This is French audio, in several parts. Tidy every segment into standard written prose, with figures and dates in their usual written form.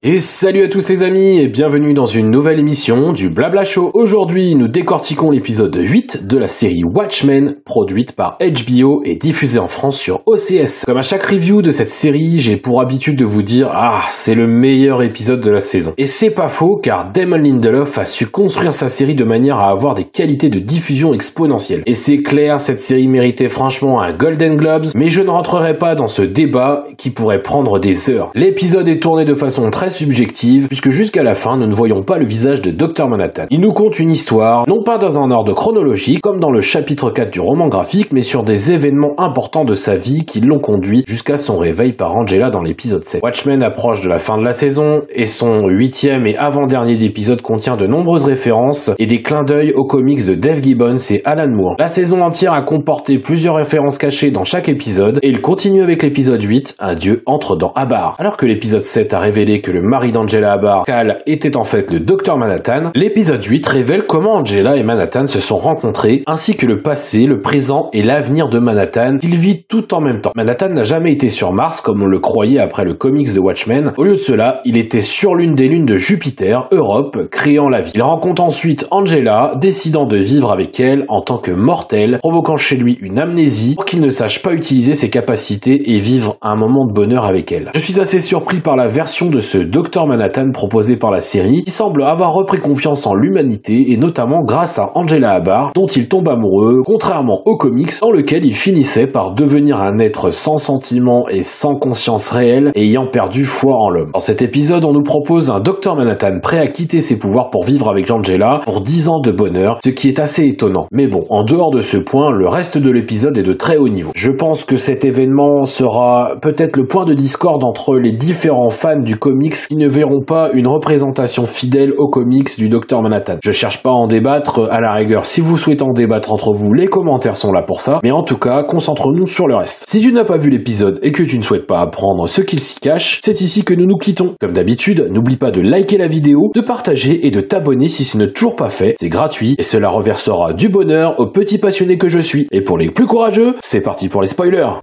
Et salut à tous les amis et bienvenue dans une nouvelle émission du Blabla Show. Aujourd'hui, nous décortiquons l'épisode 8 de la série Watchmen, produite par HBO et diffusée en France sur OCS. Comme à chaque review de cette série, j'ai pour habitude de vous dire « Ah, c'est le meilleur épisode de la saison ». Et c'est pas faux car Damon Lindelof a su construire sa série de manière à avoir des qualités de diffusion exponentielles. Et c'est clair, cette série méritait franchement un Golden Globes, mais je ne rentrerai pas dans ce débat qui pourrait prendre des heures. L'épisode est tourné de façon très subjective, puisque jusqu'à la fin, nous ne voyons pas le visage de Dr Manhattan. Il nous conte une histoire, non pas dans un ordre chronologique, comme dans le chapitre 4 du roman graphique, mais sur des événements importants de sa vie qui l'ont conduit jusqu'à son réveil par Angela dans l'épisode 7. Watchmen approche de la fin de la saison, et son 8e et avant-dernier épisode contient de nombreuses références et des clins d'œil aux comics de Dave Gibbons et Alan Moore. La saison entière a comporté plusieurs références cachées dans chaque épisode, et il continue avec l'épisode 8, un dieu entre dans Abar. Alors que l'épisode 7 a révélé que le mari d'Angela Abar, Cal, était en fait le Dr Manhattan, l'épisode 8 révèle comment Angela et Manhattan se sont rencontrés, ainsi que le passé, le présent et l'avenir de Manhattan, qu'il vit tout en même temps. Manhattan n'a jamais été sur Mars comme on le croyait après le comics de Watchmen. Au lieu de cela, il était sur l'une des lunes de Jupiter, Europe, créant la vie. Il rencontre ensuite Angela, décidant de vivre avec elle en tant que mortel, provoquant chez lui une amnésie pour qu'il ne sache pas utiliser ses capacités et vivre un moment de bonheur avec elle. Je suis assez surpris par la version de ce Dr Manhattan proposée par la série, qui semble avoir repris confiance en l'humanité et notamment grâce à Angela Abar, dont il tombe amoureux, contrairement aux comics dans lequel il finissait par devenir un être sans sentiments et sans conscience réelle et ayant perdu foi en l'homme. Dans cet épisode, on nous propose un Dr Manhattan prêt à quitter ses pouvoirs pour vivre avec Angela pour 10 ans de bonheur, ce qui est assez étonnant. Mais bon, en dehors de ce point, le reste de l'épisode est de très haut niveau. Je pense que cet événement sera peut-être le point de discorde entre les différents fans du comics qui ne verront pas une représentation fidèle aux comics du Dr Manhattan. Je cherche pas à en débattre, à la rigueur, si vous souhaitez en débattre entre vous, les commentaires sont là pour ça, mais en tout cas, concentrons-nous sur le reste. Si tu n'as pas vu l'épisode et que tu ne souhaites pas apprendre ce qu'il s'y cache, c'est ici que nous nous quittons. Comme d'habitude, n'oublie pas de liker la vidéo, de partager et de t'abonner si ce n'est toujours pas fait, c'est gratuit et cela reversera du bonheur aux petits passionnés que je suis. Et pour les plus courageux, c'est parti pour les spoilers.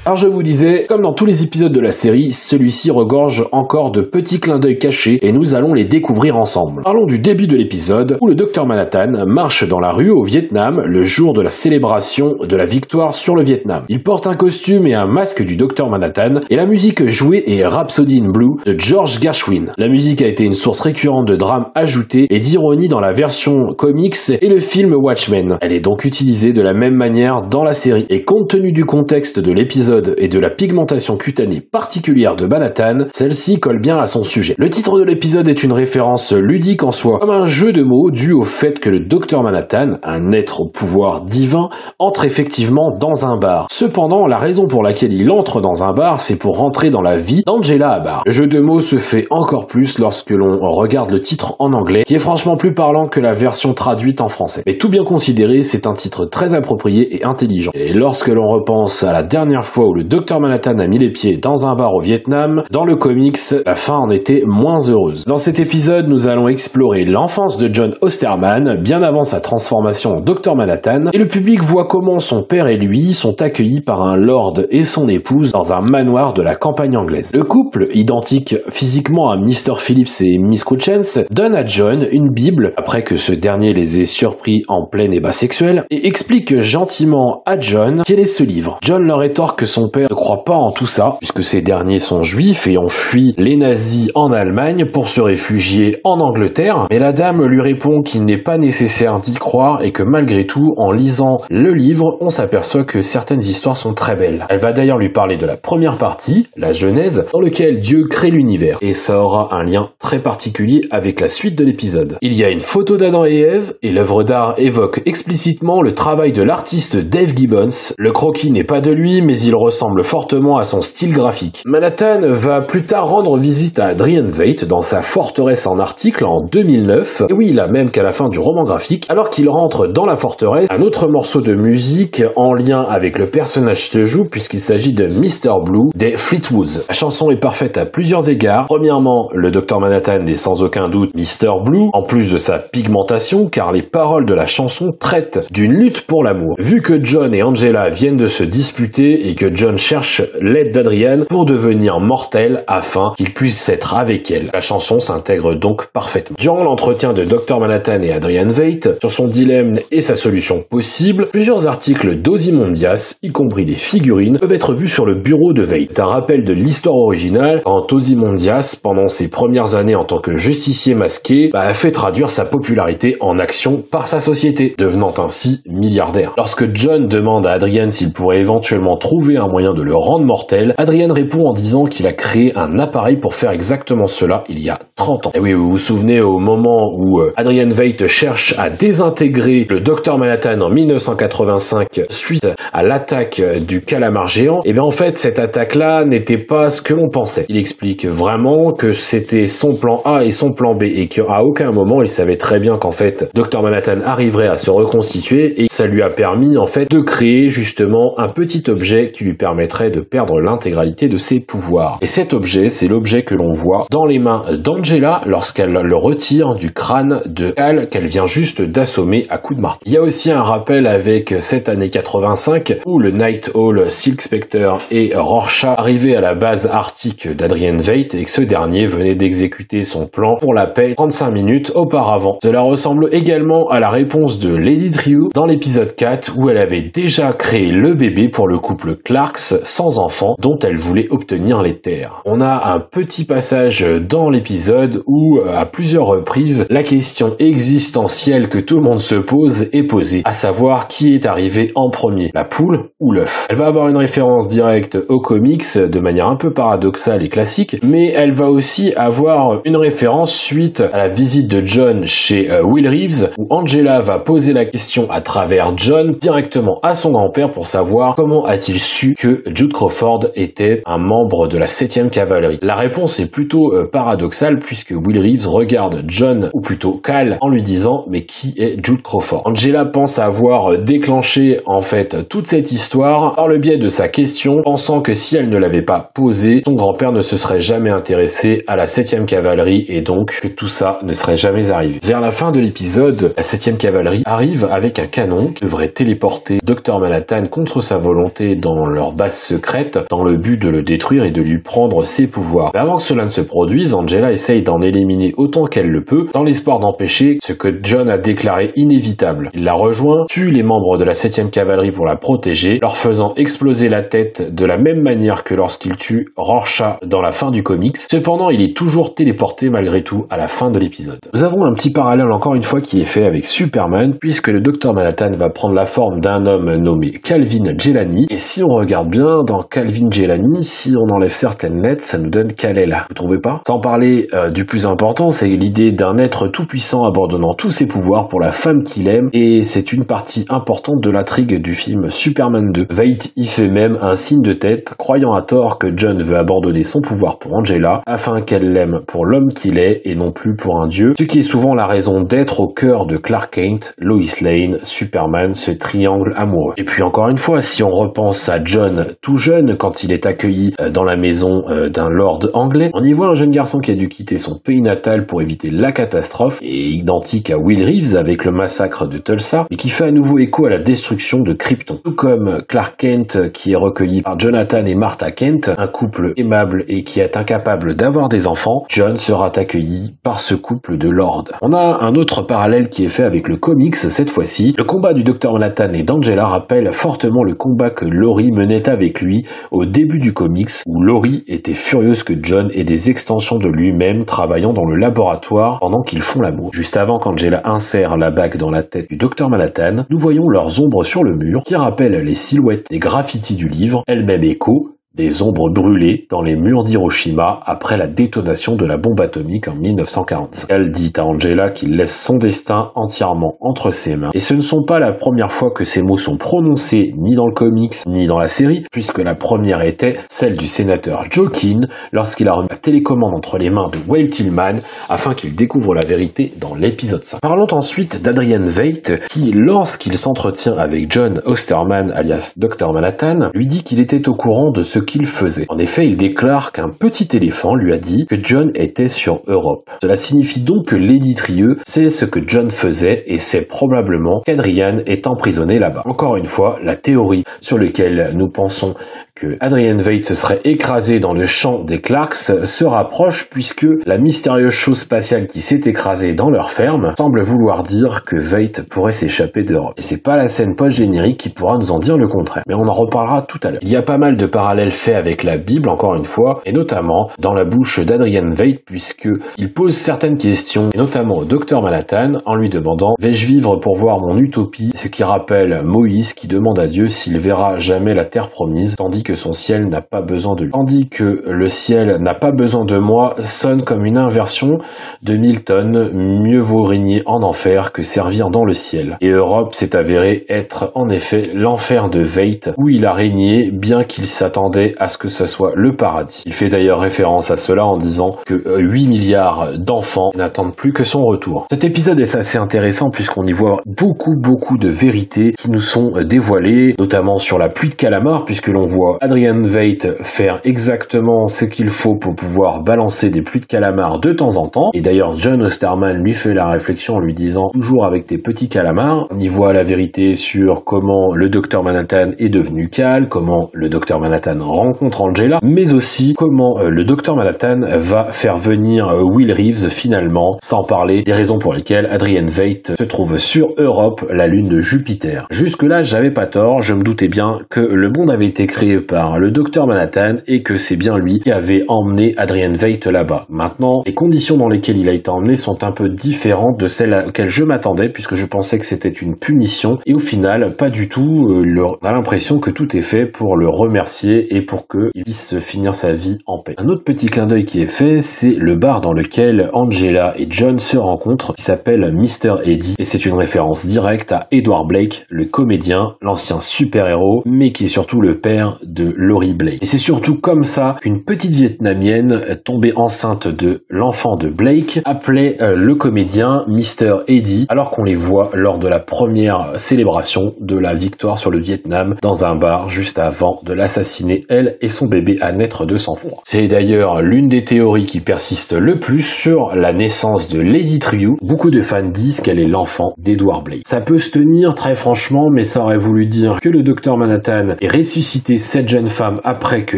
Alors je vous disais, comme dans tous les épisodes de la série, celui-ci regorge encore de petits clins d'œil cachés et nous allons les découvrir ensemble. Parlons du début de l'épisode où le Dr Manhattan marche dans la rue au Vietnam le jour de la célébration de la victoire sur le Vietnam. Il porte un costume et un masque du Dr Manhattan et la musique jouée est Rhapsody in Blue de George Gershwin. La musique a été une source récurrente de drame ajouté et d'ironie dans la version comics et le film Watchmen. Elle est donc utilisée de la même manière dans la série et compte tenu du contexte de l'épisode et de la pigmentation cutanée particulière de Manhattan, celle-ci colle bien à son sujet. Le titre de l'épisode est une référence ludique en soi, comme un jeu de mots dû au fait que le Dr Manhattan, un être au pouvoir divin, entre effectivement dans un bar. Cependant, la raison pour laquelle il entre dans un bar, c'est pour rentrer dans la vie d'Angela Abar. Le jeu de mots se fait encore plus lorsque l'on regarde le titre en anglais, qui est franchement plus parlant que la version traduite en français. Mais tout bien considéré, c'est un titre très approprié et intelligent. Et lorsque l'on repense à la dernière fois où le Dr Manhattan a mis les pieds dans un bar au Vietnam, dans le comics, la fin en était moins heureuse. Dans cet épisode, nous allons explorer l'enfance de John Osterman, bien avant sa transformation en Dr Manhattan, et le public voit comment son père et lui sont accueillis par un lord et son épouse dans un manoir de la campagne anglaise. Le couple, identique physiquement à Mr Phillips et Miss Crouchens, donne à John une bible, après que ce dernier les ait surpris en plein ébat sexuel, et explique gentiment à John quel est ce livre. John leur rétorque que son père ne croit pas en tout ça, puisque ces derniers sont juifs et ont fui les nazis en Allemagne pour se réfugier en Angleterre, mais la dame lui répond qu'il n'est pas nécessaire d'y croire et que malgré tout, en lisant le livre, on s'aperçoit que certaines histoires sont très belles. Elle va d'ailleurs lui parler de la première partie, la Genèse, dans laquelle Dieu crée l'univers, et ça aura un lien très particulier avec la suite de l'épisode. Il y a une photo d'Adam et Ève, et l'œuvre d'art évoque explicitement le travail de l'artiste Dave Gibbons. Le croquis n'est pas de lui, mais il ressemble fortement à son style graphique. Manhattan va plus tard rendre visite à Adrian Veidt dans sa forteresse en article en 2009, et oui, là même qu'à la fin du roman graphique, alors qu'il rentre dans la forteresse, un autre morceau de musique en lien avec le personnage se joue puisqu'il s'agit de Mr Blue des Fleetwoods. La chanson est parfaite à plusieurs égards. Premièrement, le Dr Manhattan est sans aucun doute Mr Blue, en plus de sa pigmentation, car les paroles de la chanson traitent d'une lutte pour l'amour. Vu que John et Angela viennent de se disputer et que que John cherche l'aide d'Adrian pour devenir mortel afin qu'il puisse être avec elle. La chanson s'intègre donc parfaitement. Durant l'entretien de Dr Manhattan et Adrian Veidt sur son dilemme et sa solution possible, plusieurs articles d'Ozymandias, y compris les figurines, peuvent être vus sur le bureau de Veidt. C'est un rappel de l'histoire originale quand Ozymandias, pendant ses premières années en tant que justicier masqué, a fait traduire sa popularité en action par sa société, devenant ainsi milliardaire. Lorsque John demande à Adrian s'il pourrait éventuellement trouver un moyen de le rendre mortel, Adrian répond en disant qu'il a créé un appareil pour faire exactement cela il y a 30 ans. Et oui, vous vous souvenez au moment où Adrian Veidt cherche à désintégrer le Dr Manhattan en 1985 suite à l'attaque du calamar géant, et bien en fait cette attaque-là n'était pas ce que l'on pensait. Il explique vraiment que c'était son plan A et son plan B et qu'à aucun moment il savait très bien qu'en fait Dr Manhattan arriverait à se reconstituer, et ça lui a permis en fait de créer justement un petit objet qui lui permettrait de perdre l'intégralité de ses pouvoirs. Et cet objet, c'est l'objet que l'on voit dans les mains d'Angela lorsqu'elle le retire du crâne de Hal qu'elle vient juste d'assommer à coups de marteau. Il y a aussi un rappel avec cette année 85 où le Night Owl, Silk Spectre et Rorschach arrivaient à la base arctique d'Adrian Veidt et que ce dernier venait d'exécuter son plan pour la paix 35 minutes auparavant. Cela ressemble également à la réponse de Lady Trieu dans l'épisode 4 où elle avait déjà créé le bébé pour le couple Clarks sans enfant dont elle voulait obtenir les terres. On a un petit passage dans l'épisode où à plusieurs reprises la question existentielle que tout le monde se pose est posée, à savoir qui est arrivé en premier, la poule ou l'œuf. Elle va avoir une référence directe aux comics de manière un peu paradoxale et classique, mais elle va aussi avoir une référence suite à la visite de John chez Will Reeves où Angela va poser la question à travers John directement à son grand-père pour savoir comment a-t-il su que Jude Crawford était un membre de la 7e cavalerie. La réponse est plutôt paradoxale puisque Will Reeves regarde John, ou plutôt Cal, en lui disant « mais qui est Jude Crawford ?» Angela pense avoir déclenché en fait toute cette histoire par le biais de sa question, pensant que si elle ne l'avait pas posée, son grand-père ne se serait jamais intéressé à la 7e cavalerie et donc que tout ça ne serait jamais arrivé. Vers la fin de l'épisode, la 7e cavalerie arrive avec un canon qui devrait téléporter Dr Manhattan contre sa volonté dans leur base secrète dans le but de le détruire et de lui prendre ses pouvoirs. Mais avant que cela ne se produise, Angela essaye d'en éliminer autant qu'elle le peut dans l'espoir d'empêcher ce que John a déclaré inévitable. Il la rejoint, tue les membres de la 7e cavalerie pour la protéger, leur faisant exploser la tête de la même manière que lorsqu'il tue Rorschach dans la fin du comics. Cependant, il est toujours téléporté malgré tout à la fin de l'épisode. Nous avons un petit parallèle encore une fois qui est fait avec Superman, puisque le Dr Manhattan va prendre la forme d'un homme nommé Calvin Jelani, et si on regarde bien dans Calvin Jelani, si on enlève certaines lettres, ça nous donne Kal-El. Vous trouvez pas? Sans parler du plus important, c'est l'idée d'un être tout-puissant abandonnant tous ses pouvoirs pour la femme qu'il aime, et c'est une partie importante de l'intrigue du film Superman 2. Veidt y fait même un signe de tête, croyant à tort que John veut abandonner son pouvoir pour Angela, afin qu'elle l'aime pour l'homme qu'il est et non plus pour un dieu, ce qui est souvent la raison d'être au cœur de Clark Kent, Lois Lane, Superman, ce triangle amoureux. Et puis encore une fois, si on repense à John tout jeune, quand il est accueilli dans la maison d'un lord anglais, on y voit un jeune garçon qui a dû quitter son pays natal pour éviter la catastrophe, et identique à Will Reeves avec le massacre de Tulsa, mais qui fait à nouveau écho à la destruction de Krypton. Tout comme Clark Kent qui est recueilli par Jonathan et Martha Kent, un couple aimable et qui est incapable d'avoir des enfants, John sera accueilli par ce couple de lords. On a un autre parallèle qui est fait avec le comics cette fois-ci. Le combat du Dr Manhattan et d'Angela rappelle fortement le combat que Laurie menait avec lui au début du comics, où Laurie était furieuse que John ait des extensions de lui-même travaillant dans le laboratoire pendant qu'ils font l'amour. Juste avant qu'Angela insère la bague dans la tête du Dr Manhattan, nous voyons leurs ombres sur le mur qui rappellent les silhouettes des graffitis du livre, elles-mêmes écho des ombres brûlées dans les murs d'Hiroshima après la détonation de la bombe atomique en 1945. Elle dit à Angela qu'il laisse son destin entièrement entre ses mains. Et ce ne sont pas la première fois que ces mots sont prononcés ni dans le comics ni dans la série, puisque la première était celle du sénateur Joe Keane lorsqu'il a remis la télécommande entre les mains de Walt Tillman afin qu'il découvre la vérité dans l'épisode 5. Parlons ensuite d'Adrian Veidt qui, lorsqu'il s'entretient avec John Osterman alias Dr Manhattan, lui dit qu'il était au courant de ce qu'il faisait. En effet, il déclare qu'un petit éléphant lui a dit que John était sur Europe. Cela signifie donc que Lady Trieux sait ce que John faisait et sait probablement qu'Adrian est emprisonné là-bas. Encore une fois, la théorie sur laquelle nous pensons que Adrian Veidt se serait écrasé dans le champ des Clarks se rapproche puisque la mystérieuse chose spatiale qui s'est écrasée dans leur ferme semble vouloir dire que Veidt pourrait s'échapper d'Europe. Et c'est pas la scène post-générique qui pourra nous en dire le contraire. Mais on en reparlera tout à l'heure. Il y a pas mal de parallèles faits avec la Bible, encore une fois, et notamment dans la bouche d'Adrian Veidt puisque il pose certaines questions, et notamment au docteur Manhattan, en lui demandant « Vais-je vivre pour voir mon utopie ?» Ce qui rappelle Moïse qui demande à Dieu s'il verra jamais la terre promise, tandis que son ciel n'a pas besoin de lui. Tandis que le ciel n'a pas besoin de moi sonne comme une inversion de Milton, mieux vaut régner en enfer que servir dans le ciel. Et Europe s'est avéré être en effet l'enfer de Veidt, où il a régné bien qu'il s'attendait à ce que ce soit le paradis. Il fait d'ailleurs référence à cela en disant que 8 milliards d'enfants n'attendent plus que son retour. Cet épisode est assez intéressant puisqu'on y voit beaucoup de vérités qui nous sont dévoilées, notamment sur la pluie de calamars, puisque l'on voit Adrian Veidt faire exactement ce qu'il faut pour pouvoir balancer des pluies de calamars de temps en temps. Et d'ailleurs, John Osterman lui fait la réflexion en lui disant « Toujours avec tes petits calamars ». On y voit la vérité sur comment le docteur Manhattan est devenu Cal, comment le docteur Manhattan rencontre Angela, mais aussi comment le docteur Manhattan va faire venir Will Reeves finalement, sans parler des raisons pour lesquelles Adrian Veidt se trouve sur Europe, la lune de Jupiter. Jusque-là, j'avais pas tort, je me doutais bien que le monde avait été créé par le docteur Manhattan et que c'est bien lui qui avait emmené Adrian Veidt là-bas. Maintenant, les conditions dans lesquelles il a été emmené sont un peu différentes de celles auxquelles je m'attendais puisque je pensais que c'était une punition et au final, pas du tout. On a l'impression que tout est fait pour le remercier et pour qu'il puisse finir sa vie en paix. Un autre petit clin d'œil qui est fait, c'est le bar dans lequel Angela et John se rencontrent qui s'appelle Mr. Eddie et c'est une référence directe à Edward Blake, le comédien, l'ancien super-héros, mais qui est surtout le père de Laurie Blake. Et c'est surtout comme ça qu'une petite vietnamienne tombée enceinte de l'enfant de Blake appelait le comédien Mr. Eddie alors qu'on les voit lors de la première célébration de la victoire sur le Vietnam dans un bar juste avant de l'assassiner elle et son bébé à naître de sang-froid. C'est d'ailleurs l'une des théories qui persiste le plus sur la naissance de Lady Trieux. Beaucoup de fans disent qu'elle est l'enfant d'Edward Blake. Ça peut se tenir très franchement, mais ça aurait voulu dire que le docteur Manhattan ait ressuscité cette jeune femme après que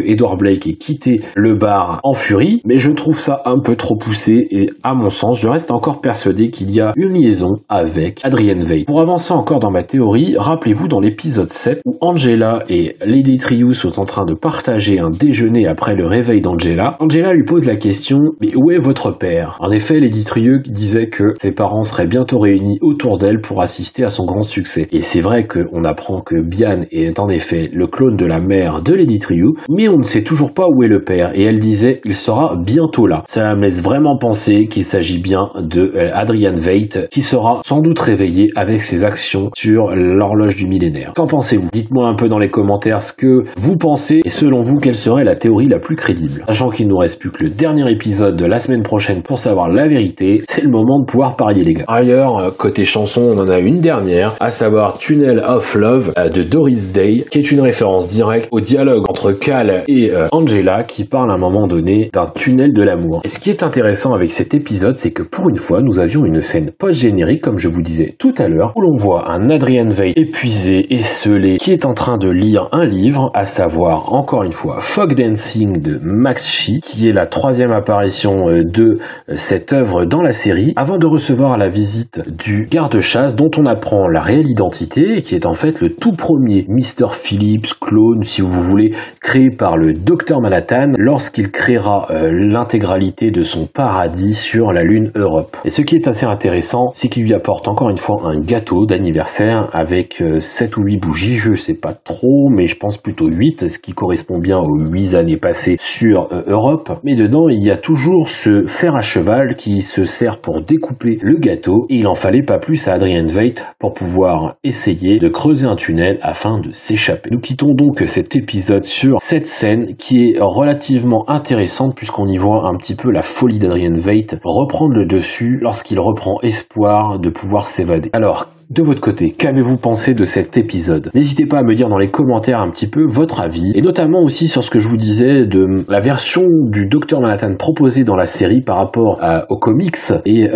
Edward Blake ait quitté le bar en furie, mais je trouve ça un peu trop poussé et à mon sens, je reste encore persuadé qu'il y a une liaison avec Adrian Veidt. Pour avancer encore dans ma théorie, rappelez-vous dans l'épisode 7 où Angela et Lady Trieux sont en train de partager un déjeuner après le réveil d'Angela. Angela lui pose la question « Mais où est votre père ?» En effet, Lady Trieux disait que ses parents seraient bientôt réunis autour d'elle pour assister à son grand succès. Et c'est vrai qu'on apprend que Bian est en effet le clone de la mère de Lady Trieux, mais on ne sait toujours pas où est le père. Et elle disait « Il sera bientôt là ». Ça me laisse vraiment penser qu'il s'agit bien de Adrian Veidt qui sera sans doute réveillé avec ses actions sur l'horloge du millénaire. Qu'en pensez-vous? Dites-moi un peu dans les commentaires ce que vous pensez et selon vous quelle serait la théorie la plus crédible. Sachant qu'il nous reste plus que le dernier épisode de la semaine prochaine pour savoir la vérité, c'est le moment de pouvoir parier les gars. Par ailleurs, côté chanson, on en a une dernière, à savoir Tunnel of Love de Doris Day, qui est une référence directe au dialogue entre Cal et Angela qui parle à un moment donné d'un tunnel de l'amour. Et ce qui est intéressant avec cet épisode, c'est que pour une fois, nous avions une scène post-générique, comme je vous disais tout à l'heure, où l'on voit un Adrian Veidt épuisé, esseulé, qui est en train de lire un livre, à savoir, encore une fois, Fog Dancing de Max Shi, qui est la 3e apparition de cette œuvre dans la série, avant de recevoir la visite du garde-chasse, dont on apprend la réelle identité, et qui est en fait le tout premier Mr. Phillips, clone, si vous voulez, créé par le Dr Manhattan, lorsqu'il créera l'intégralité de son paradis sur la lune Europe. Et ce qui est assez intéressant, c'est qu'il lui apporte encore une fois un gâteau d'anniversaire avec 7 ou 8 bougies, je sais pas trop, mais je pense plutôt 8, ce qui correspond bien aux 8 années passées sur Europe. Mais dedans, il y a toujours ce fer à cheval qui se sert pour découper le gâteau, et il en fallait pas plus à Adrian Veidt pour pouvoir essayer de creuser un tunnel afin de s'échapper. Nous quittons donc cet épisode sur cette scène qui est relativement intéressante puisqu'on y voit un petit peu la folie d'Adrian Veidt reprendre le dessus lorsqu'il reprend espoir de pouvoir s'évader. Alors, de votre côté, qu'avez-vous pensé de cet épisode? N'hésitez pas à me dire dans les commentaires un petit peu votre avis, et notamment aussi sur ce que je vous disais de la version du Dr Manhattan proposée dans la série par rapport aux comics, et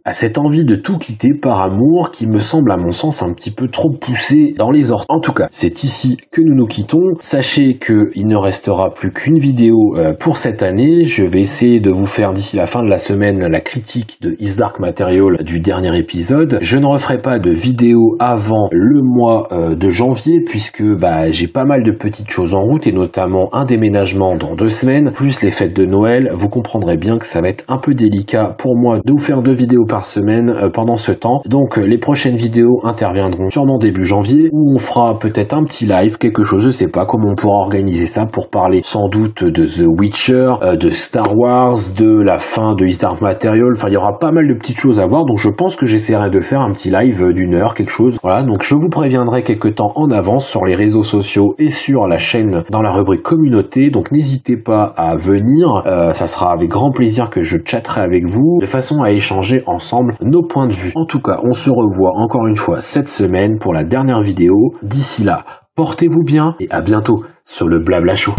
à cette envie de tout quitter par amour qui me semble à mon sens un petit peu trop poussée dans les ordres. En tout cas, c'est ici que nous nous quittons. Sachez qu'il ne restera plus qu'une vidéo pour cette année. Je vais essayer de vous faire d'ici la fin de la semaine la critique de His Dark Material du dernier épisode. Je ne referai pas de vidéo avant le mois de janvier puisque j'ai pas mal de petites choses en route et notamment un déménagement dans 2 semaines, plus les fêtes de Noël. Vous comprendrez bien que ça va être un peu délicat pour moi de vous faire 2 vidéos par semaine pendant ce temps. Donc les prochaines vidéos interviendront sûrement début janvier où on fera peut-être un petit live, quelque chose, je sais pas comment on pourra organiser ça pour parler sans doute de The Witcher, de Star Wars, de la fin de His Dark Material. Enfin, il y aura pas mal de petites choses à voir, donc je pense que j'essaierai de faire un petit live d'1 heure, quelque chose. Voilà, donc je vous préviendrai quelques temps en avance sur les réseaux sociaux et sur la chaîne dans la rubrique communauté, donc n'hésitez pas à venir, ça sera avec grand plaisir que je chatterai avec vous, de façon à échanger ensemble nos points de vue. En tout cas, on se revoit encore une fois cette semaine pour la dernière vidéo. D'ici là, portez-vous bien et à bientôt sur le Blabla Show.